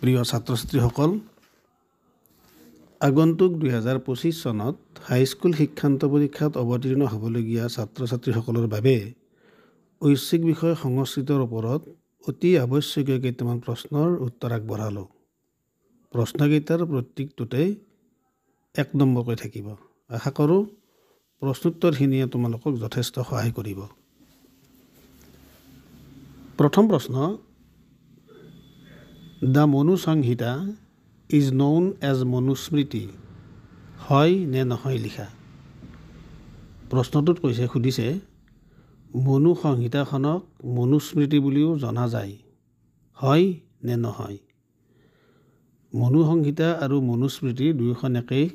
প্ৰিয় ছাত্ৰ ছাত্ৰীসকল, আগন্তুক 2025 চনত হাইস্কুল শিক্ষান্ত পৰীক্ষাত অৱতীৰ্ণ হ'বলগীয়া ছাত্ৰ ছাত্ৰীসকলৰ বাবে ঐচ্ছিক বিষয় সংস্কৃতৰ ওপৰত অতি আৱশ্যকীয় কেইটামান প্ৰশ্নৰ উত্তৰ আগবঢ়ালোঁ। প্ৰশ্নকেইটাৰ প্ৰত্যেকটোতে 1 নম্বৰকৈ থাকিব। আশা কৰোঁ প্ৰশ্নোত্তৰখিনিয়ে তোমালোকক যথেষ্ট সহায় কৰিব। প্ৰথম প্ৰশ্ন, দ্য মনু সংহিতা ইজ নউন এজ মনুস্মৃতি, হয় নে নহয় লিখা। প্ৰশ্নটোত সুধিছে মনু সংহিতাখনক মনুস্মৃতি বুলিও জনা যায়, হয় নে নহয়। মনু সংহিতা আৰু মনুস্মৃতি দুয়োখন একেই,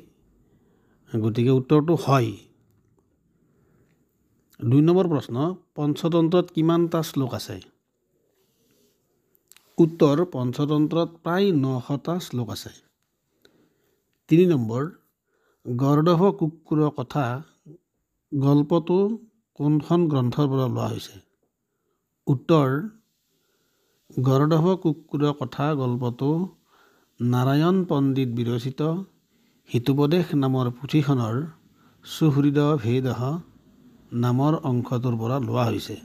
গতিকে উত্তৰটো হয়। 2 নম্বৰ প্ৰশ্ন, পঞ্চতন্ত্ৰত কিমানটা শ্লোক আছে। উত্তৰ, পঞ্চতন্ত্ৰত প্ৰায় 900টা শ্লোক আছে। 3 নম্বৰ, গৰ্দভ কুকুৰৰ কথা গল্পটো কোনখন গ্ৰন্থৰ পৰা লোৱা হৈছে। উত্তৰ, গৰ্দভ কুকুৰৰ কথা গল্পটো নাৰায়ণ পণ্ডিত বিৰচিত হিতোপদেশ নামৰ পুথিখনৰ সুহৃদ ভেদঃ নামৰ অংশটোৰ পৰা লোৱা হৈছে।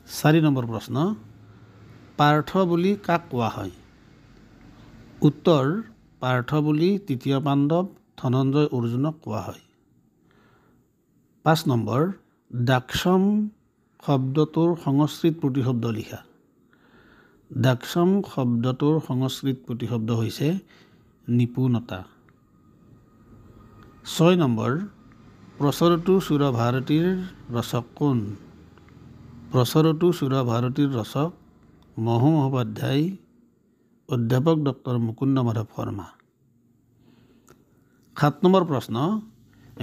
4 নম্বৰ প্ৰশ্ন, পাৰ্থ বুলি কাক কোৱা হয়। উত্তৰ, পাৰ্থ বুলি তৃতীয় পাণ্ডৱ ধনঞ্জয় অৰ্জুনক কোৱা হয়। 5 নম্বৰ, দাক্ষম শব্দটোৰ সংস্কৃত প্ৰতিশব্দ লিখা। দাক্ষম শব্দটোৰ সংস্কৃত প্ৰতিশব্দ হৈছে নিপুণতা। 6 নম্বৰ, প্ৰচৰতু সুৰভাৰতীৰ ৰচক কোন। প্ৰচৰতু সুৰভাৰতীৰ ৰচক মহু মহোপাধ্যায়, অধ্যাপক ডক্টৰ মুকুন্দ মাধৱ শৰ্মা। 7 নম্বৰ প্ৰশ্ন,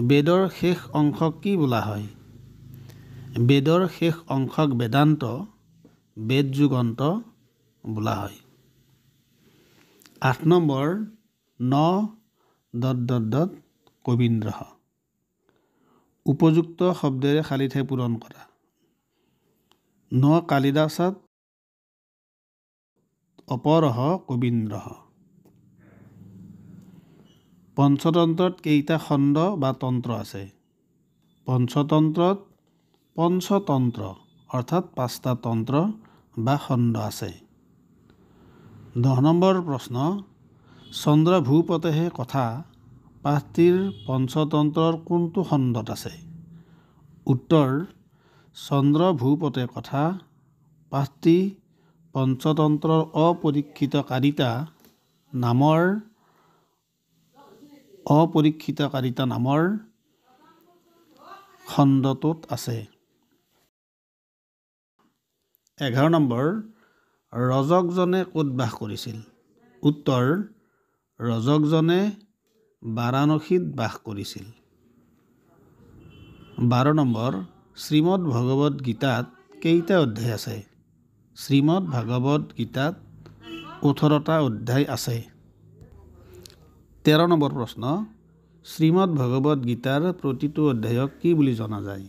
বেদৰ শেষ অংশক কি বোলা হয়। বেদৰ শেষ অংশক বেদান্ত, বেদ যুগন্ত বোলা হয়। 8 নম্বৰ, ন ... কবীন্দ্ৰঃ। উপযুক্ত শব্দেৰে খালী ঠাই পূৰণ কৰা। ন কালিদাসাত অপৰঃ কবীন্দ্ৰঃ। পঞ্চতন্ত্ৰত কেইটা খণ্ড বা তন্ত্ৰ আছে। পঞ্চতন্ত্ৰত পঞ্চতন্ত্ৰ অৰ্থাৎ 5টা তন্ত্ৰ বা খণ্ড আছে। 10 নম্বৰ প্ৰশ্ন, চন্দ্ৰ ভূপতেহে কথা পাঠটিৰ পঞ্চতন্ত্ৰৰ কোনটো খণ্ডত আছে। উত্তৰ, চন্দ্ৰ ভূপতে কথা পাঠটি পঞ্চতন্ত্ৰৰ অপৰীক্ষিতকাৰিতা নামৰ খণ্ডটোত আছে। 11 নম্বৰ, ৰজকজনে ক'ত বাস কৰিছিল। উত্তৰ, ৰজকজনে বাৰাণসীত বাস কৰিছিল। 12 নম্বৰ, শ্ৰীমদ ভগৱদ গীতাত কেইটা অধ্যায় আছে। শ্ৰীমদ ভাগৱত গীতাত 18টা অধ্যায় আছে। 13 নম্বৰ প্ৰশ্ন, শ্ৰীমদ ভগৱদ গীতাৰ প্ৰতিটো অধ্যায়ক কি বুলি জনা যায়।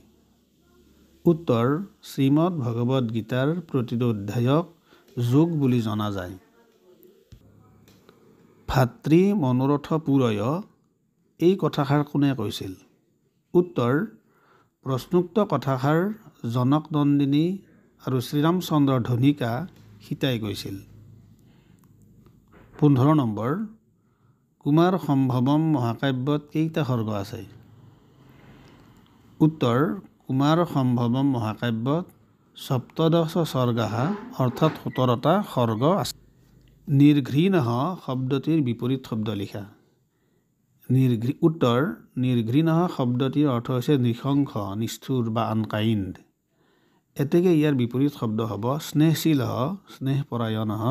উত্তৰ, শ্ৰীমদ ভগৱদ গীতাৰ প্ৰতিটো অধ্যায়ক যোগ বুলি জনা যায়। ভাতৃ মনোৰথ পুৰয় এই কথাষাৰ কোনে কৈছিল। উত্তৰ, প্ৰশ্নোক্ত কথাষাৰ জনক নন্দিনী আৰু শ্ৰীৰামচন্দ্ৰ ধনিকা সীতাই কৈছিল। 15 নম্বৰ, কুমাৰ সম্ভৱম মহাকাব্যত কেইটা সৰ্গ আছে। উত্তৰ, কুমাৰ সম্ভৱম মহাকাব্যত 17 সৰ্গাঃ অৰ্থাৎ 17টা সৰ্গ আছে। নিৰ্ঘৃণঃ শব্দটিৰ বিপৰীত শব্দ লিখা। উত্তৰ, নিৰ্ঘৃণঃ শব্দটিৰ অৰ্থ হৈছে নৃশংস, নিষ্ঠুৰ বা আনকাইণ্ড। এতেকে ইয়াৰ বিপৰীত শব্দ হ'ব স্নেহশীলঃ, স্নেহপৰায়ণঃ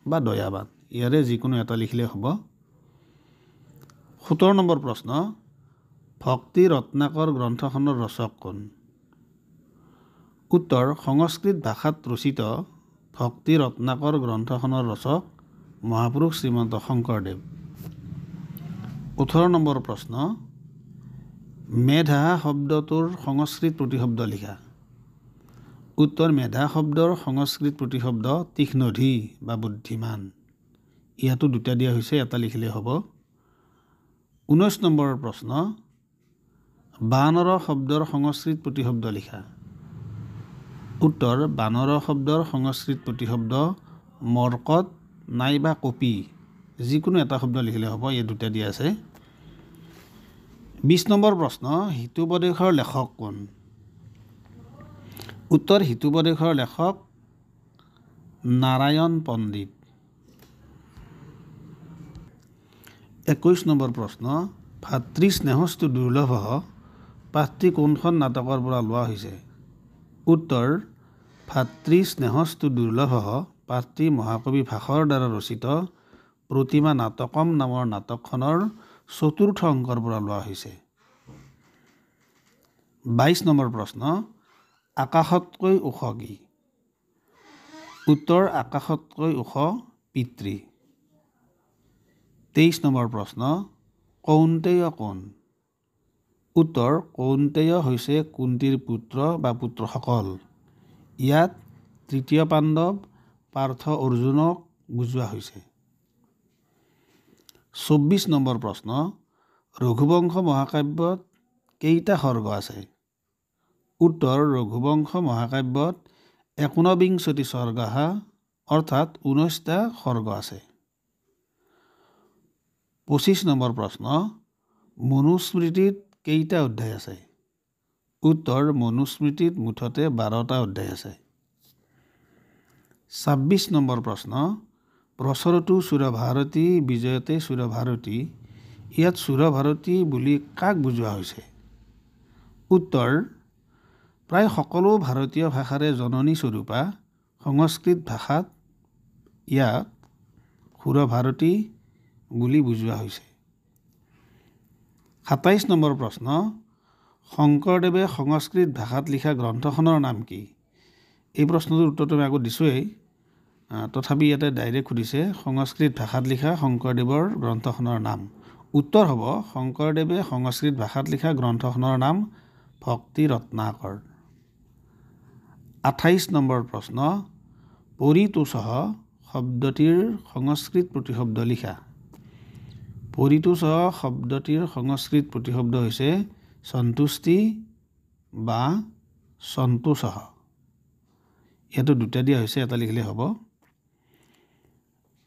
বা দয়াবান। ইয়াৰে যিকোনো এটা লিখিলে হ'ব। 17 নম্বৰ প্ৰশ্ন, ভক্তি ৰত্নাকৰ গ্ৰন্থখনৰ ৰচক কোন। উত্তৰ, সংস্কৃত ভাষাত ৰচিত ভক্তি ৰত্নাকৰ গ্ৰন্থখনৰ ৰচক মহাপুৰুষ শ্ৰীমন্ত শংকৰদেৱ। 18 নম্বৰ প্ৰশ্ন, মেধা শব্দটোৰ সংস্কৃত প্ৰতিশব্দ লিখা। উত্তৰ মেধা শব্দৰ সংস্কৃত প্ৰতিশব্দ তীক্ষ্ণধী বা বুদ্ধিমান। ইয়াতো দুটা দিয়া হৈছে, এটা লিখিলেই হ'ব। 19 নম্বৰৰ প্ৰশ্ন, বানৰ শব্দৰ সংস্কৃত প্ৰতিশব্দ লিখা। উত্তৰ বানৰ শব্দৰ সংস্কৃত প্ৰতিশব্দ মৰ্কট নাইবা কপি, যিকোনো এটা শব্দ লিখিলে হ'ব। এই দুটা দিয়া আছে। 20 নম্বৰ প্ৰশ্ন, হিতোপদেশৰ লেখক কোন? উত্তৰ হিতোপদেশৰ লেখক নাৰায়ণ পণ্ডিত। 21 নম্বৰ প্ৰশ্ন, ভাতৃ স্নেহস্তু দুৰ্লভ পাঠটি কোনখন নাটকৰ পৰা লোৱা হৈছে? উত্তৰ ভাতৃ স্নেহস্তু দুৰ্লভ পাঠটি মহাকবি ভাসৰ দ্বাৰা ৰচিত প্ৰতিমা নাটকম নামৰ নাটকখনৰ চতুৰ্থ অংকৰ পৰা লোৱা হৈছে। 22 নম্বৰ প্ৰশ্ন, আকাশতকৈ ওখ কি? উত্তৰ আকাশতকৈ ওখ পিতৃ। 23 নম্বৰ প্ৰশ্ন, কৌন্তেয় কোন? উত্তৰ কৌন্তেয় হৈছে কুন্তীৰ পুত্ৰ বা পুত্ৰসকল। ইয়াত তৃতীয় পাণ্ডৱ পাৰ্থ অৰ্জুনক বুজোৱা হৈছে। 24 নম্বৰ প্ৰশ্ন, ৰঘুবংশ মহাকাব্যত কেইটা সৰ্গ আছে? উত্তৰ ৰঘুবংশ মহাকাব্যত 49 স্বৰ্গাহা অৰ্থাৎ 19টা সৰ্গ আছে। 25 নম্বৰ প্ৰশ্ন, মনুস্মৃতিত কেইটা অধ্যায় আছে? উত্তৰ মনুস্মৃতিত মুঠতে 12টা অধ্যায় আছে। 26 নম্বৰ প্ৰশ্ন, প্ৰচৰতু সুৰভাৰতী বিজয়তে সুৰভাৰতী, ইয়াত সুৰভাৰতী বুলি কাক বুজোৱা হৈছে? উত্তৰ প্ৰায় সকলো ভাৰতীয় ভাষাৰে জননী স্বৰূপা সংস্কৃত ভাষাত ইয়াক সুৰভাৰতী বুলি বুজোৱা হৈছে। 27 নম্বৰ প্ৰশ্ন, শংকৰদেৱে সংস্কৃত ভাষাত লিখা গ্ৰন্থখনৰ নাম কি? এই প্ৰশ্নটোৰ উত্তৰটো আমি আগত দিছোঁৱেই, তথাপি ইয়াতে ডাইৰেক্ট সুধিছে সংস্কৃত ভাষাত লিখা শংকৰদেৱৰ গ্ৰন্থখনৰ নাম। উত্তৰ হ'ব শংকৰদেৱে সংস্কৃত ভাষাত লিখা গ্ৰন্থখনৰ নাম ভক্তি ৰত্নাকৰ। 28 নম্বৰ প্ৰশ্ন, পৰিতোষঃ শব্দটিৰ সংস্কৃত প্ৰতিশব্দ লিখা। পৰিতোষঃ শব্দটিৰ সংস্কৃত প্ৰতিশব্দ হৈছে সন্তুষ্টি বা সন্তোষঃ। ইয়াতো দুটা দিয়া হৈছে, এটা লিখিলে হ'ব।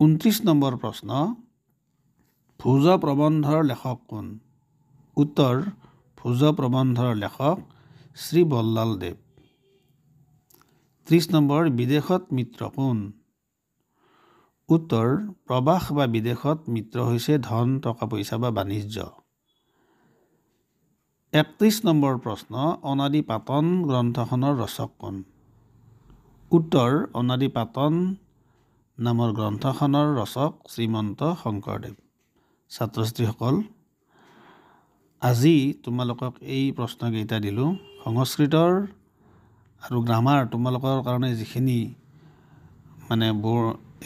29 নম্বৰ প্ৰশ্ন, ভোজ প্ৰবন্ধৰ লেখক কোন? উত্তৰ ভোজ প্ৰবন্ধৰ লেখক শ্ৰী বল্লাল দেৱ। 30 নম্বৰ, বিদেশত মিত্ৰ কোন? উত্তৰ প্ৰবাস বা বিদেশত মিত্ৰ হৈছে ধন টকা পইচা বা বাণিজ্য। 31 নম্বৰ প্ৰশ্ন, অনাদি পাতন গ্ৰন্থখনৰ ৰচক কোন? উত্তৰ অনাদি পাতন নামৰ গ্ৰন্থখনৰ ৰচক শ্ৰীমন্ত শংকৰদেৱ। ছাত্ৰ ছাত্ৰীসকল, আজি তোমালোকক এই প্ৰশ্নকেইটা দিলোঁ। সংস্কৃতৰ আৰু গ্ৰামাৰ তোমালোকৰ কাৰণে যিখিনি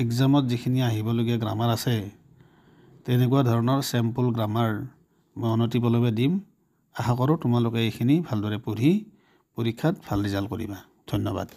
এক্সামত যিখিনি আহিবলগীয়া গ্ৰামাৰ আছে, তেনেকুৱা ধৰণৰ চেম্পল গ্ৰামাৰ মই অনতিপলমে দিম। আশা কৰোঁ তোমালোকে এইখিনি ভালদৰে পঢ়ি পৰীক্ষাত ভাল ৰিজাল্ট কৰিবা। ধন্যবাদ।